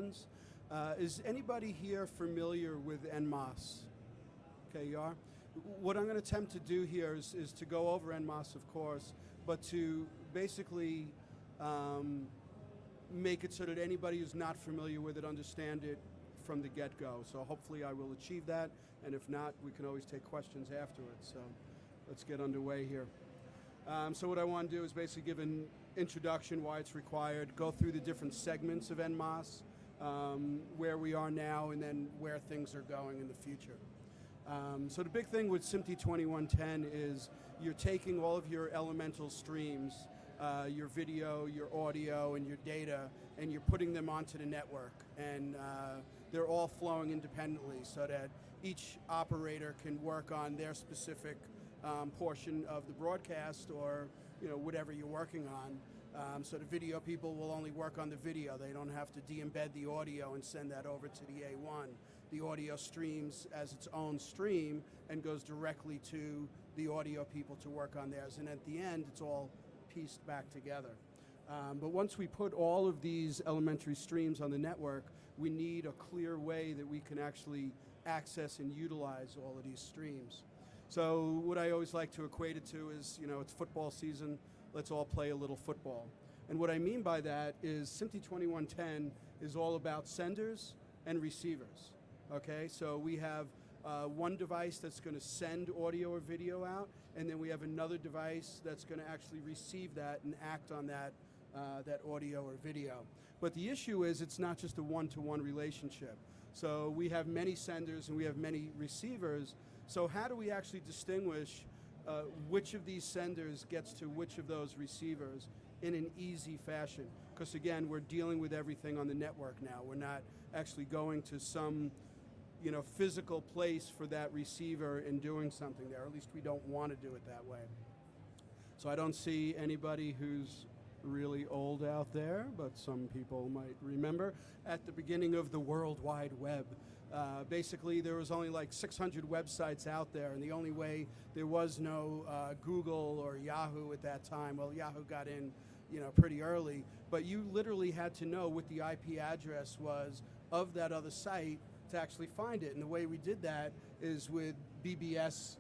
questions. Is anybody here familiar with NMOS? Okay, you are? What I'm going to attempt to do here is to go over NMOS, of course, but to basically make it so that anybody who's not familiar with it understand it from the get-go. So hopefully I will achieve that, and if not, we can always take questions afterwards. So let's get underway here. So what I want to do is basically give an introduction, why it's required, go through the different segments of NMOS, where we are now, and then where things are going in the future. So the big thing with SMPTE 2110 is you're taking all of your elemental streams, your video, your audio, and your data, and you're putting them onto the network. And they're all flowing independently so that each operator can work on their specific portion of the broadcast, or whatever you're working on. So the video people will only work on the video. They don't have to de-embed the audio and send that over to the A1. The audio streams as its own stream and goes directly to the audio people to work on theirs. And at the end, it's all pieced back together. But once we put all of these elementary streams on the network, we need a clear way that we can actually access and utilize all of these streams. So what I always like to equate it to is, it's football season, let's all play a little football. And what I mean by that is SMPTE 2110 is all about senders and receivers, okay? So we have one device that's going to send audio or video out, and then we have another device that's going to actually receive that and act on that, that audio or video. But the issue is it's not just a one-to-one relationship. So we have many senders and we have many receivers. So how do we actually distinguish which of these senders gets to which of those receivers in an easy fashion? Because again, we're dealing with everything on the network now. We're not actually going to some physical place for that receiver and doing something there. At least we don't want to do it that way. So I don't see anybody who's really old out there, but some people might remember. At the beginning of the World Wide Web, basically there was only like 600 websites out there, and the only way, there was no Google or Yahoo at that time. Well, Yahoo got in pretty early, but you literally had to know what the IP address was of that other site to actually find it. And the way we did that is with BBS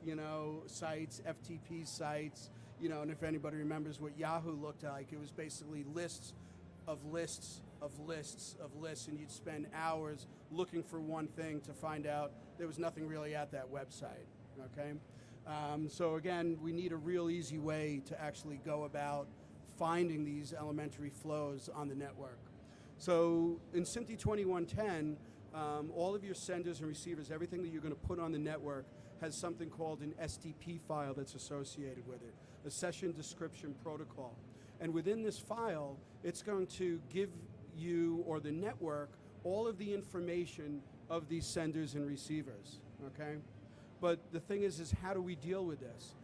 sites, FTP sites, and if anybody remembers what Yahoo looked like, it was basically lists of lists of lists of lists, and you'd spend hours looking for one thing to find out there was nothing really at that website, okay? So again, we need a real easy way to actually go about finding these elementary flows on the network. So in SMPTE 2110, all of your senders and receivers, everything that you're going to put on the network has something called an SDP file that's associated with it, a session description protocol. And within this file, it's going to give you or the network all of the information of these senders and receivers, okay? But the thing is how do we deal with this?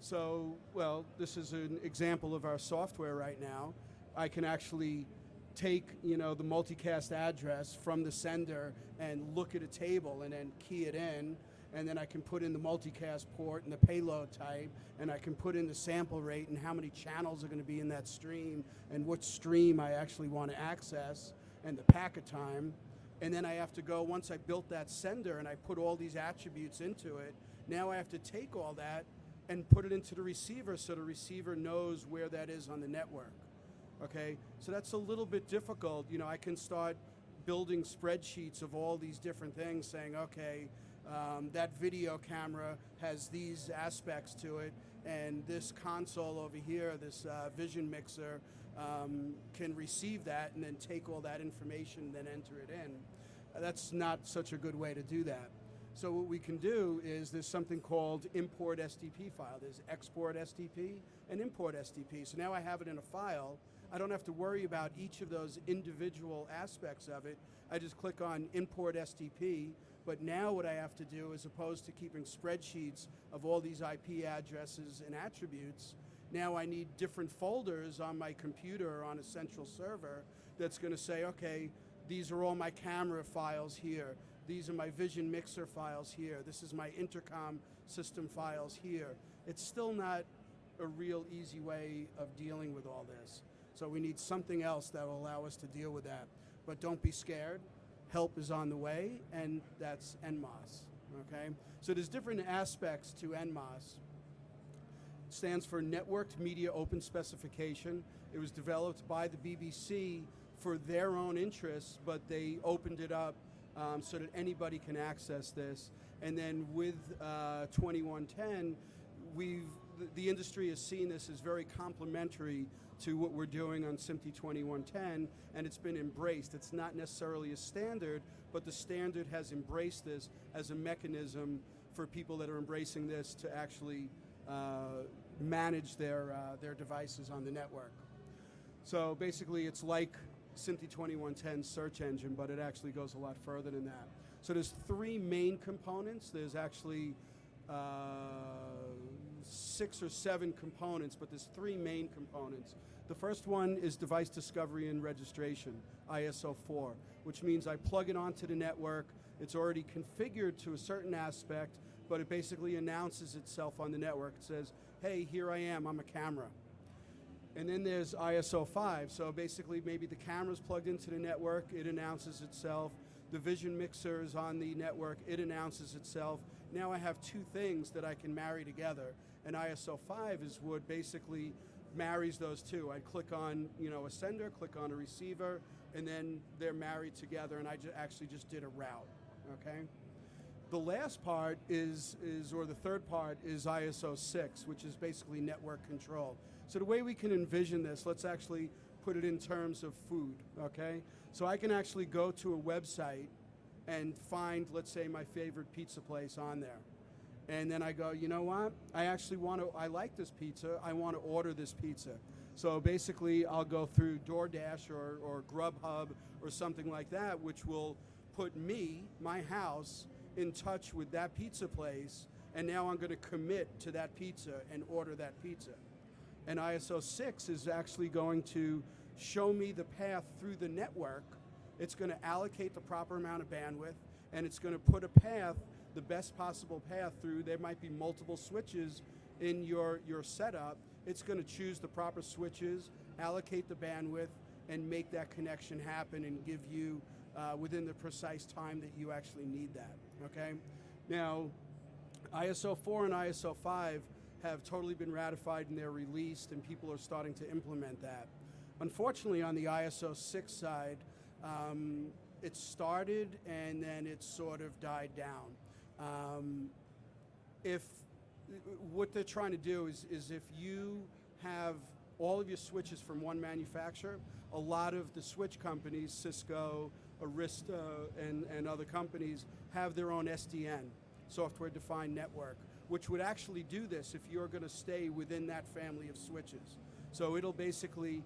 So, well, this is an example of our software right now. I can actually take, the multicast address from the sender and look at a table and then key it in, and then I can put in the multicast port and the payload type, and I can put in the sample rate and how many channels are going to be in that stream and which stream I actually want to access and the packet time. And then I have to go, once I built that sender and I put all these attributes into it, now I have to take all that and put it into the receiver so the receiver knows where that is on the network. Okay, so that's a little bit difficult. I can start building spreadsheets of all these different things saying, okay, that video camera has these aspects to it, and this console over here, this vision mixer, can receive that and then take all that information and then enter it in. That's not such a good way to do that. So what we can do is there's something called import SDP file. There's export SDP and import SDP. So now I have it in a file. I don't have to worry about each of those individual aspects of it. I just click on import SDP. But now what I have to do, as opposed to keeping spreadsheets of all these IP addresses and attributes, now I need different folders on my computer or on a central server that's going to say, okay, these are all my camera files here. These are my vision mixer files here. This is my intercom system files here. It's still not a real easy way of dealing with all this. So we need something else that will allow us to deal with that. But don't be scared. Help is on the way, and that's NMOS, okay? So there's different aspects to NMOS. It stands for Networked Media Open Specification. It was developed by the BBC for their own interests, but they opened it up so that anybody can access this. And then with 2110, the industry has seen this as very complementary to what we're doing on SMPTE 2110, and it's been embraced. It's not necessarily a standard, but the standard has embraced this as a mechanism for people that are embracing this to actually manage their devices on the network. So basically it's like SMPTE 2110 search engine, but it actually goes a lot further than that. So there's three main components. There's actually 6 or 7 components, but there's 3 main components. The first one is device discovery and registration, ISO4, which means I plug it onto the network. It's already configured to a certain aspect, but it basically announces itself on the network. It says, hey, here I am, I'm a camera. And then there's ISO5, so basically maybe the camera's plugged into the network, it announces itself. The vision mixer is on the network, it announces itself. Now I have 2 things that I can marry together, and ISO5 is what basically marries those 2. I'd click on, a sender, click on a receiver, and then they're married together, and I actually just did a route, okay? The last part or the third part is ISO6, which is basically network control. So the way we can envision this, let's actually put it in terms of food, okay? So I can actually go to a website and find, let's say, my favorite pizza place on there. And then I go, you know what? I like this pizza, I want to order this pizza. So basically I'll go through DoorDash or Grubhub or something like that, which will put me, my house, in touch with that pizza place, and now I'm going to commit to that pizza and order that pizza. And ISO 6 is actually going to show me the path through the network. It's going to allocate the proper amount of bandwidth, and it's going to put a path, the best possible path through. There might be multiple switches in your setup. It's going to choose the proper switches, allocate the bandwidth, and make that connection happen and give you within the precise time that you actually need that, okay? Now, ISO 4 and ISO 5 have totally been ratified and they're released, and people are starting to implement that. Unfortunately, on the ISO 6 side, it started and then it sort of died down. What they're trying to do is if you have all of your switches from one manufacturer, a lot of the switch companies, Cisco, Arista, and other companies, have their own SDN, software defined network, which would actually do this if you're going to stay within that family of switches. So it'll basically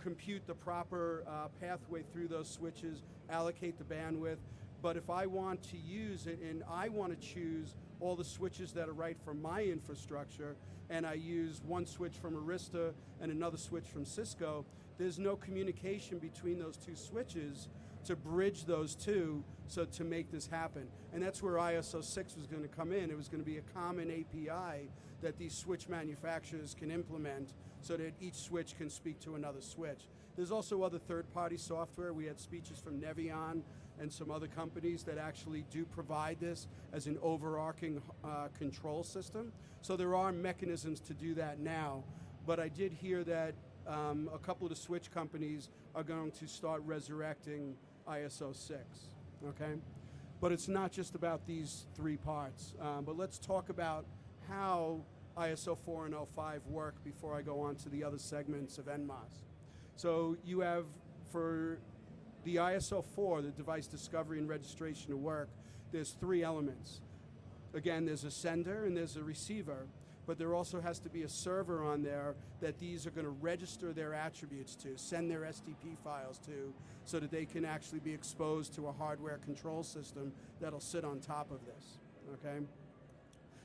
compute the proper pathway through those switches, allocate the bandwidth, but if I want to use it and I want to choose all the switches that are right for my infrastructure, and I use one switch from Arista and another switch from Cisco, there's no communication between those 2 switches to bridge those 2 so to make this happen. And that's where ISO 6 was going to come in. It was going to be a common API that these switch manufacturers can implement so that each switch can speak to another switch. There's also other third-party software. We had speeches from Nevion and some other companies that actually do provide this as an overarching control system. So there are mechanisms to do that now, but I did hear that a couple of the switch companies are going to start resurrecting ISO 6, okay? But it's not just about these 3 parts. But let's talk about how ISO 4 and 05 work before I go on to the other segments of NMOS. So you have, for the ISO 4, the device discovery and registration to work, there's 3 elements. Again, there's a sender and there's a receiver, but there also has to be a server on there that these are going to register their attributes to, send their SDP files to, so that they can actually be exposed to a hardware control system that'll sit on top of this, okay?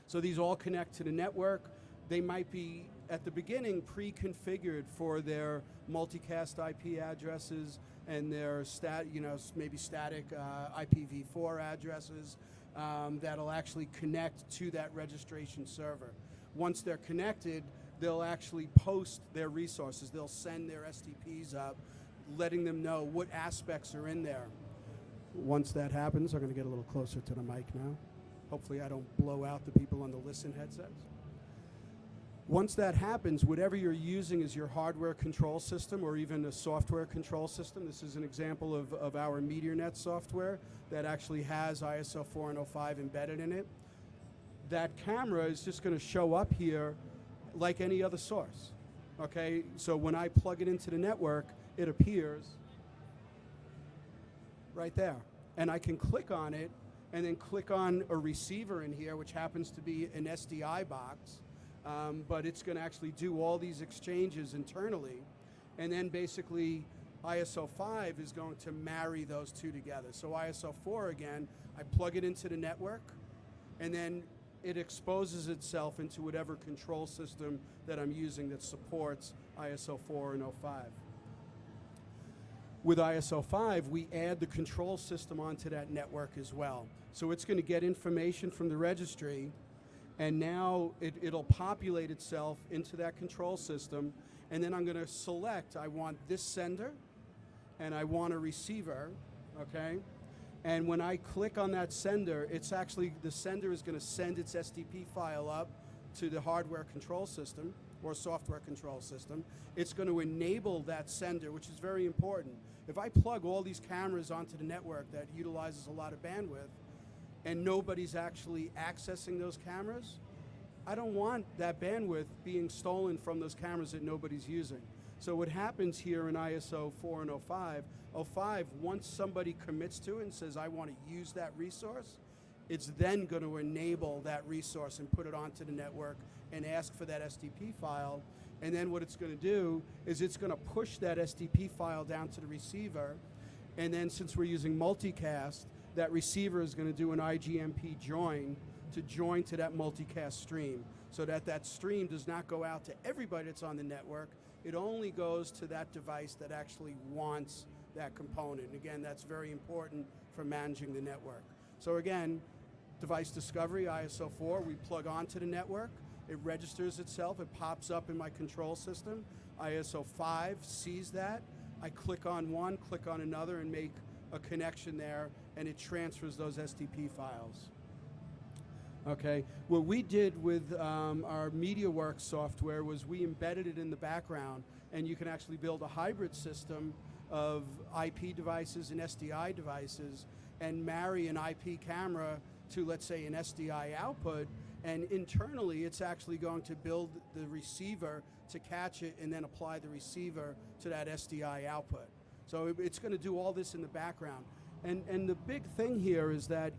So these all connect to the network. They might be, at the beginning, pre-configured for their multicast IP addresses and their maybe static IPv4 addresses that'll actually connect to that registration server. Once they're connected, they'll actually post their resources. They'll send their STPs up. letting them know what aspects are in there. Once that happens, I'm going to get a little closer to the mic now. Hopefully I don't blow out the people on the listen headsets. Once that happens, whatever you're using as your hardware control system or even a software control system, this is an example of our Medianet software that actually has ISO 405 embedded in it. That camera is just going to show up here like any other source. Okay, so when I plug it into the network, it appears right there. And I can click on it and then click on a receiver in here, which happens to be an SDI box. But it's going to actually do all these exchanges internally. And then basically ISO 5 is going to marry those two together. So ISO 4, again, I plug it into the network, and then it exposes itself into whatever control system that I'm using that supports ISO 4 and 05. With ISO 5, we add the control system onto that network as well. So it's going to get information from the registry, and now it'll populate itself into that control system, and then I'm going to select, I want this sender, and I want a receiver, okay? And when I click on that sender, it's actually, the sender is going to send its SDP file up to the hardware control system, or software control system. It's going to enable that sender, which is very important. If I plug all these cameras onto the network that utilizes a lot of bandwidth, and nobody's actually accessing those cameras, I don't want that bandwidth being stolen from those cameras that nobody's using. So what happens here in ISO 4 and 05, once somebody commits to it and says, I want to use that resource, it's then going to enable that resource and put it onto the network and ask for that SDP file. And then what it's going to do is it's going to push that SDP file down to the receiver. And then since we're using multicast, that receiver is going to do an IGMP join to join to that multicast stream, so that that stream does not go out to everybody that's on the network. It only goes to that device that actually wants that component. And again, that's very important for managing the network. So again, device discovery, ISO 4, we plug onto the network, it registers itself, it pops up in my control system. ISO 5 sees that, I click on one, click on another, and make a connection there, and it transfers those SDP files. Okay, what we did with our MediaWorks software was we embedded it in the background, and you can actually build a hybrid system of IP devices and SDI devices and marry an IP camera to, let's say, an SDI output, and internally it's actually going to build the receiver to catch it and then apply the receiver to that SDI output. So it's going to do all this in the background. And the big thing here is that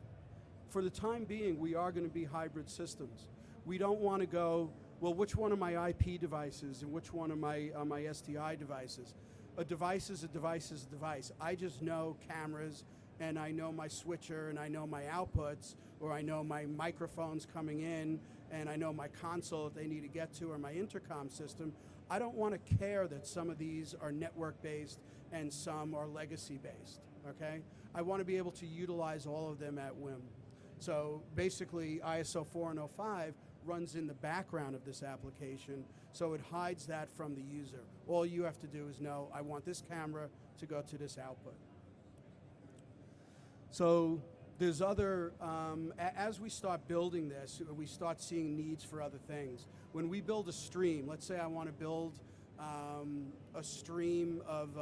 for the time being, we are going to be hybrid systems. We don't want to go, well, which one of my IP devices and which one of my SDI devices? A device is a device is a device. I just know cameras, and I know my switcher, and I know my outputs, or I know my microphones coming in, and I know my console that they need to get to, or my intercom system. I don't want to care that some of these are network-based and some are legacy-based, okay? I want to be able to utilize all of them at whim. So basically, ISO 4 and 05 runs in the background of this application, so it hides that from the user. All you have to do is know, I want this camera to go to this output. So there's other, as we start building this, we start seeing needs for other things. When we build a stream, let's say I want to build a stream of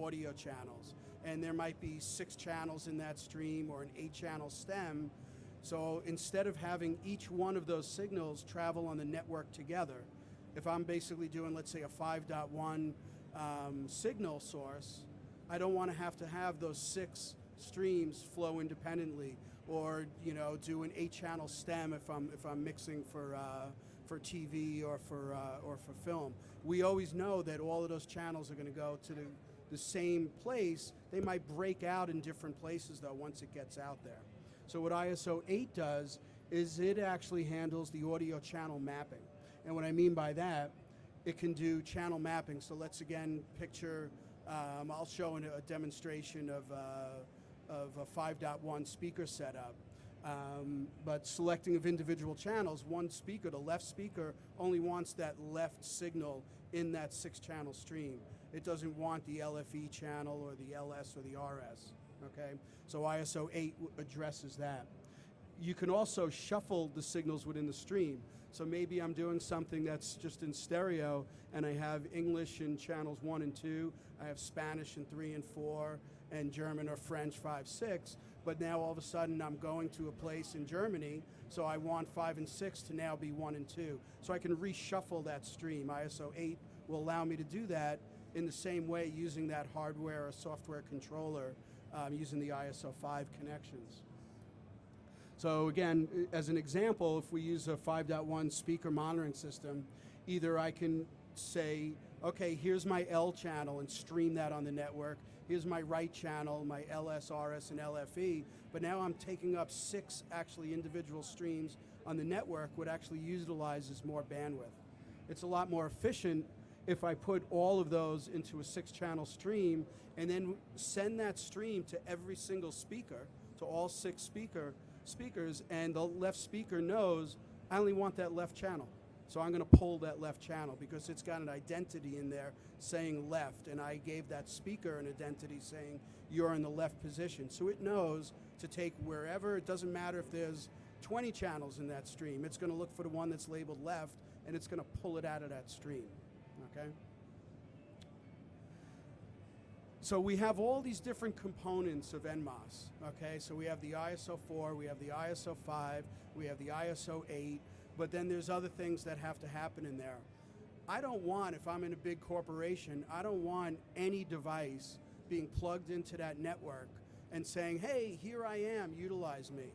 audio channels, and there might be 6 channels in that stream or an 8-channel stem. So instead of having each one of those signals travel on the network together, if I'm basically doing, let's say, a 5.1 signal source, I don't want to have those 6 streams flow independently, or do an 8-channel stem if I'm mixing for TV or for film. We always know that all of those channels are going to go to the same place. They might break out in different places though once it gets out there. So what ISO 8 does is it actually handles the audio channel mapping. And what I mean by that, it can do channel mapping. So let's again picture, I'll show a demonstration of a 5.1 speaker setup. But selecting of individual channels, one speaker, the left speaker, only wants that left signal in that 6-channel stream. It doesn't want the LFE channel or the LS or the RS, okay? So ISO 8 addresses that. You can also shuffle the signals within the stream. So maybe I'm doing something that's just in stereo, and I have English in channels 1 and 2, I have Spanish in 3 and 4, and German or French 5, 6, but now all of a sudden I'm going to a place in Germany, so I want 5 and 6 to now be 1 and 2. So I can reshuffle that stream. ISO 8 will allow me to do that in the same way using that hardware or software controller using the ISO 5 connections. So again, as an example, if we use a 5.1 speaker monitoring system, either I can say, okay, here's my L channel and stream that on the network. Here's my right channel, my LS, RS, and LFE. But now I'm taking up 6 actually individual streams on the network, which actually utilizes more bandwidth. It's a lot more efficient if I put all of those into a 6-channel stream and then send that stream to every single speaker, to all 6 speakers, and the left speaker knows I only want that left channel. So I'm going to pull that left channel because it's got an identity in there saying left, and I gave that speaker an identity saying you're in the left position. So it knows to take wherever. It doesn't matter if there's 20 channels in that stream. It's going to look for the one that's labeled left, and it's going to pull it out of that stream, okay? So we have all these different components of NMOS, okay? So we have the ISO 4, we have the ISO 5, we have the ISO 8, but then there's other things that have to happen in there. I don't want, if I'm in a big corporation, I don't want any device being plugged into that network and saying, hey, here I am, utilize me.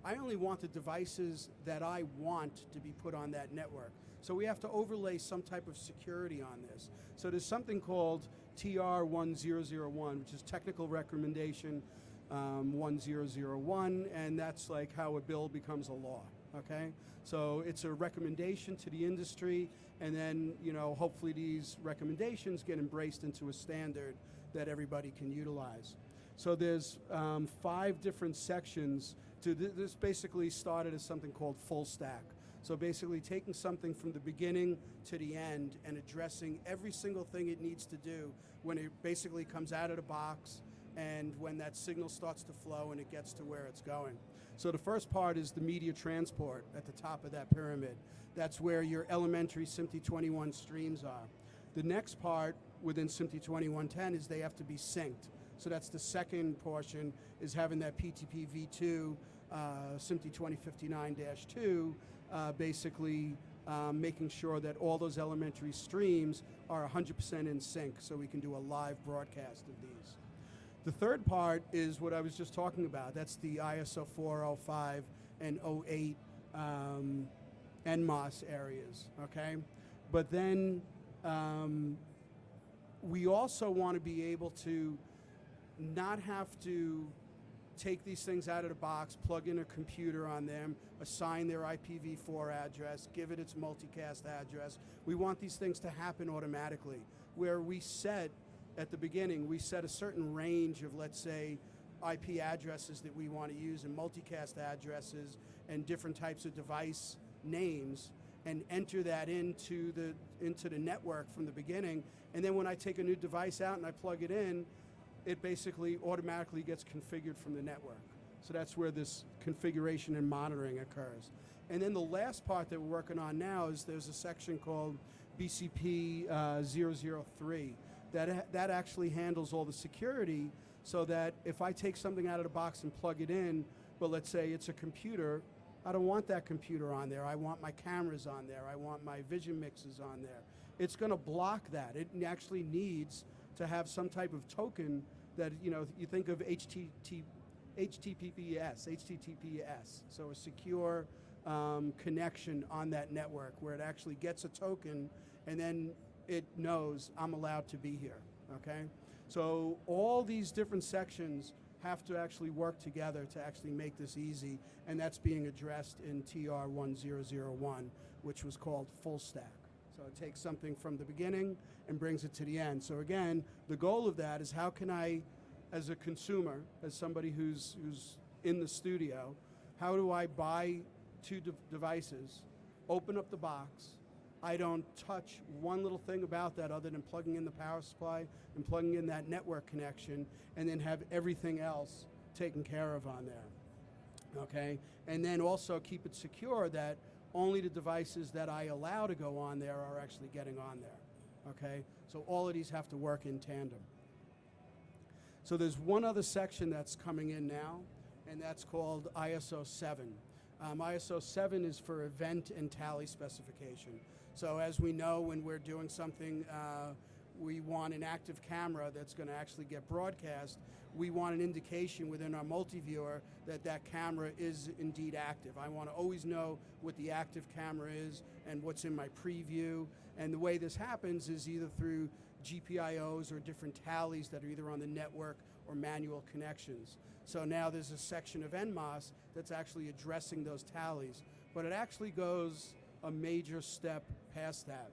I only want the devices that I want to be put on that network. So we have to overlay some type of security on this. So there's something called TR1001, which is Technical Recommendation 1001, and that's like how a bill becomes a law, okay? So it's a recommendation to the industry, and then, you know, hopefully these recommendations get embraced into a standard that everybody can utilize. So there's 5 different sections. This basically started as something called full stack. So basically taking something from the beginning to the end and addressing every single thing it needs to do when it basically comes out of the box and when that signal starts to flow and it gets to where it's going. So the first part is the media transport at the top of that pyramid. That's where your elementary SMPTE 21 streams are. The next part within SMPTE 2110 is they have to be synced. So that's the second portion, is having that PTP v2 SMPTE 2059-2 basically making sure that all those elementary streams are 100% in sync so we can do a live broadcast of these. The third part is what I was just talking about. That's the ISO 4, 05, and 08 NMOS areas, okay? But then we also want to be able to not have to take these things out of the box, plug in a computer on them, assign their IPv4 address, give it its multicast address. We want these things to happen automatically, where we set, at the beginning, we set a certain range of, let's say, IP addresses that we want to use and multicast addresses and different types of device names, and enter that into the network from the beginning. And then when I take a new device out and I plug it in, it basically automatically gets configured from the network. So that's where this configuration and monitoring occurs. And then the last part that we're working on now is there's a section called BCP 003 that actually handles all the security, so that if I take something out of the box and plug it in, but let's say it's a computer, I don't want that computer on there. I want my cameras on there. I want my vision mixes on there. It's going to block that. It actually needs to have some type of token that, you know, you think of HTTPS, so a secure connection on that network where it actually gets a token and then it knows I'm allowed to be here, okay? So all these different sections have to actually work together to actually make this easy, and that's being addressed in TR1001, which was called full stack. So it takes something from the beginning and brings it to the end. So again, the goal of that is how can I, as a consumer, as somebody who's in the studio, how do I buy 2 devices, open up the box, I don't touch one little thing about that other than plugging in the power supply and plugging in that network connection, and then have everything else taken care of on there, okay? And then also keep it secure that only the devices that I allow to go on there are actually getting on there, okay? So all of these have to work in tandem. So there's one other section that's coming in now, and that's called ISO7. ISO7 is for event and tally specification. So as we know, when we're doing something, we want an active camera that's going to actually get broadcast. We want an indication within our multi-viewer that that camera is indeed active. I want to always know what the active camera is and what's in my preview. And the way this happens is either through GPIOs or different tallies that are either on the network or manual connections. So now there's a section of NMOS that's actually addressing those tallies, but it actually goes a major step past that,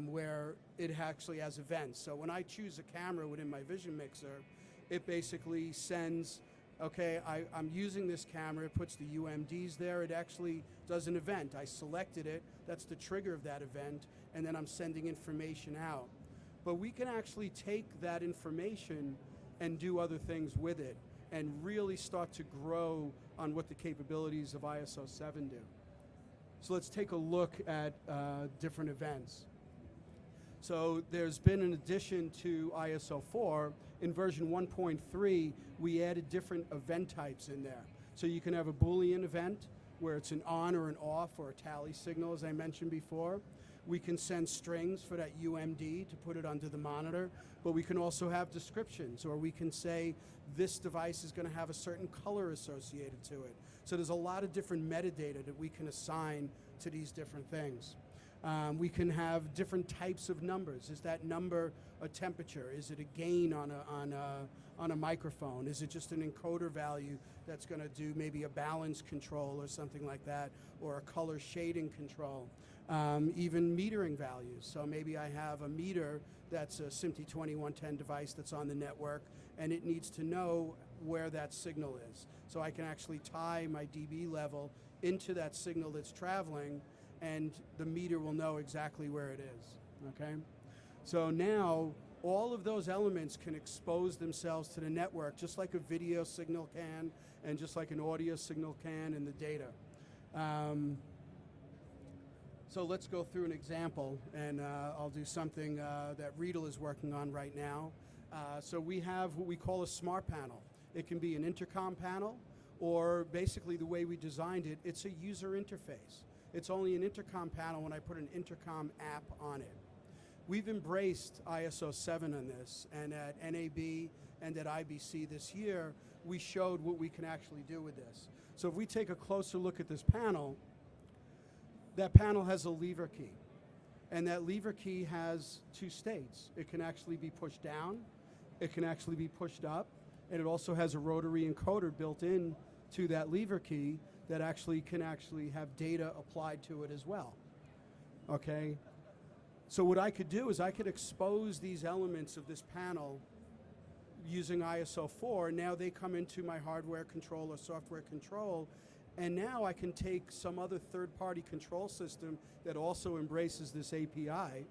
where it actually has events. So when I choose a camera within my vision mixer, it basically sends, okay, I'm using this camera, it puts the UMDs there, it actually does an event. I selected it, that's the trigger of that event, and then I'm sending information out. But we can actually take that information and do other things with it and really start to grow on what the capabilities of ISO7 do. So let's take a look at different events. So there's been an addition to ISO4. In version 1.3, we added different event types in there. So you can have a Boolean event where it's an on or an off or a tally signal, as I mentioned before. We can send strings for that UMD to put it under the monitor, but we can also have descriptions, or we can say this device is going to have a certain color associated to it. So there's a lot of different metadata that we can assign to these different things. We can have different types of numbers. Is that number a temperature? Is it a gain on a microphone? Is it just an encoder value that's going to do maybe a balance control or something like that, or a color shading control? Even metering values. So maybe I have a meter that's a SMPTE 2110 device that's on the network, and it needs to know where that signal is. So I can actually tie my dB level into that signal that's traveling, and the meter will know exactly where it is, okay? So now, all of those elements can expose themselves to the network, just like a video signal can, and just like an audio signal can in the data. So let's go through an example, and I'll do something that Riedel is working on right now. So we have what we call a smart panel. It can be an intercom panel, or basically the way we designed it, it's a user interface. It's only an intercom panel when I put an intercom app on it. We've embraced ISO7 on this, and at NAB and at IBC this year, we showed what we can actually do with this. So if we take a closer look at this panel, that panel has a lever key, and that lever key has two states. It can actually be pushed down, it can actually be pushed up, and it also has a rotary encoder built in to that lever key that actually can have data applied to it as well, okay? So what I could do is I could expose these elements of this panel using ISO4. Now they come into my hardware control or software control, and now I can take some other third-party control system that also embraces this API,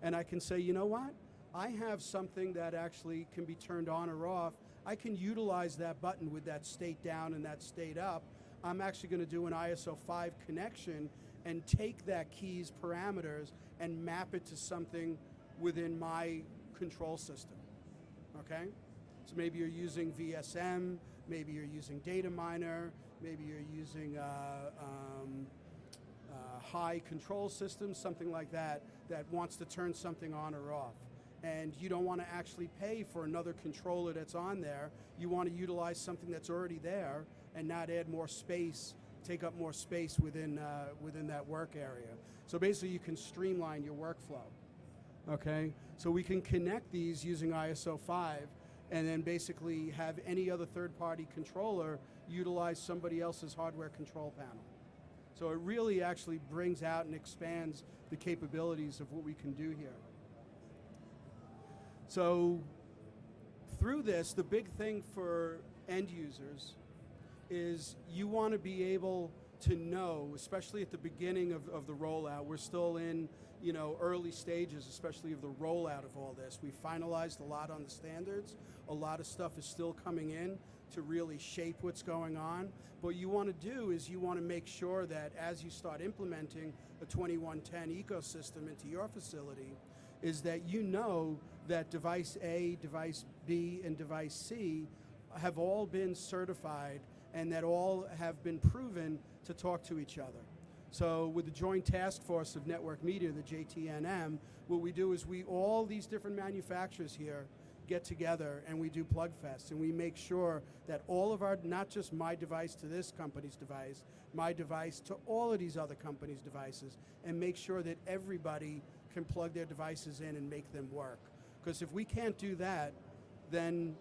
and I can say, you know what? I have something that actually can be turned on or off. I can utilize that button with that state down and that state up. I'm actually going to do an ISO5 connection and take that key's parameters and map it to something within my control system, okay? So maybe you're using VSM, maybe you're using data miner, maybe you're using high control system, something like that, that wants to turn something on or off. And you don't want to actually pay for another controller that's on there. You want to utilize something that's already there and not add more space, take up more space within that work area. So basically you can streamline your workflow, okay? So we can connect these using ISO5 and then basically have any other third-party controller utilize somebody else's hardware control panel. So it really actually brings out and expands the capabilities of what we can do here. So through this, the big thing for end users is you want to be able to know, especially at the beginning of the rollout. We're still in, early stages, especially of the rollout of all this. We finalized a lot on the standards. A lot of stuff is still coming in to really shape what's going on. But what you want to do is you want to make sure that as you start implementing a 2110 ecosystem into your facility, is that you know that device A, device B, and device C have all been certified and that all have been proven to talk to each other. So with the Joint Task Force of Network Media, the JTNM, what we do is all these different manufacturers here get together and we do plug fests and we make sure that all of our, not just my device to this company's device, my device to all of these other companies' devices, and make sure that everybody can plug their devices in and make them work. Because if we can't do that, then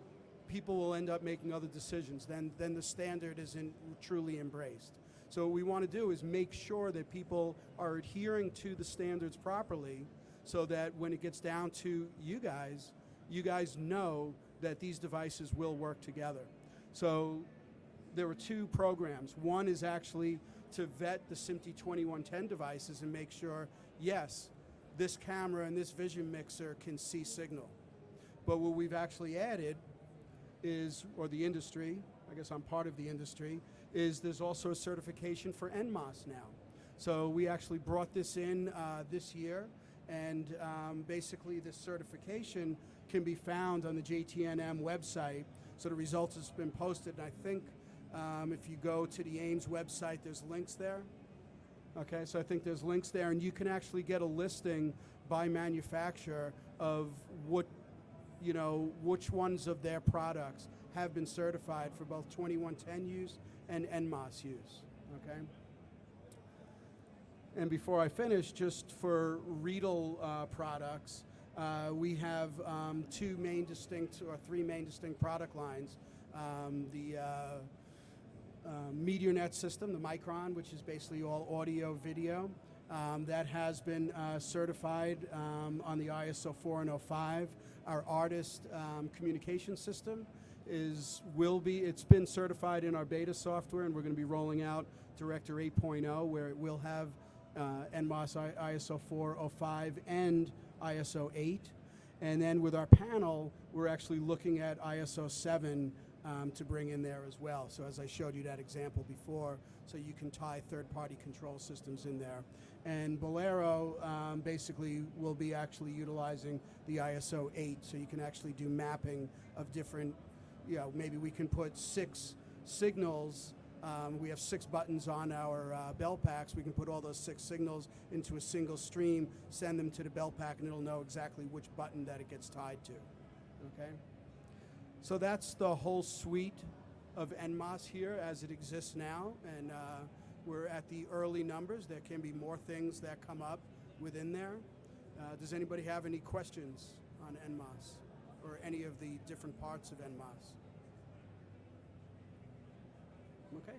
people will end up making other decisions. Then the standard isn't truly embraced. So what we want to do is make sure that people are adhering to the standards properly so that when it gets down to you guys know that these devices will work together. So there were two programs. One is actually to vet the SMPTE 2110 devices and make sure, yes, this camera and this vision mixer can see signal. But what we've actually added is, or the industry, I guess I'm part of the industry, is there's also a certification for NMOS now. So we actually brought this in this year, and basically this certification can be found on the JTNM website. So the results has been posted, and I think if you go to the AIMS website, there's links there. Okay, so I think there's links there, and you can actually get a listing by manufacturer of what, which ones of their products have been certified for both 2110 use and NMOS use, okay? And before I finish, just for Riedel products, we have three main distinct product lines. The Medianet system, the Micron, which is basically all audio video, that has been certified on the ISO 405. Our Artist communication system it's been certified in our beta software, and we're going to be rolling out Director 8.0, where it will have NMOS ISO 405 and ISO 8. And then with our panel, we're actually looking at ISO 7 to bring in there as well. So as I showed you that example before, so you can tie third-party control systems in there. And Bolero basically will be actually utilizing the ISO 8, so you can actually do mapping of different, maybe we can put 6 signals. We have 6 buttons on our bell packs. We can put all those 6 signals into a single stream, send them to the bell pack, and it'll know exactly which button that it gets tied to, okay? So that's the whole suite of NMOS here as it exists now, and we're at the early numbers. There can be more things that come up within there. Does anybody have any questions on NMOS or any of the different parts of NMOS? Okay.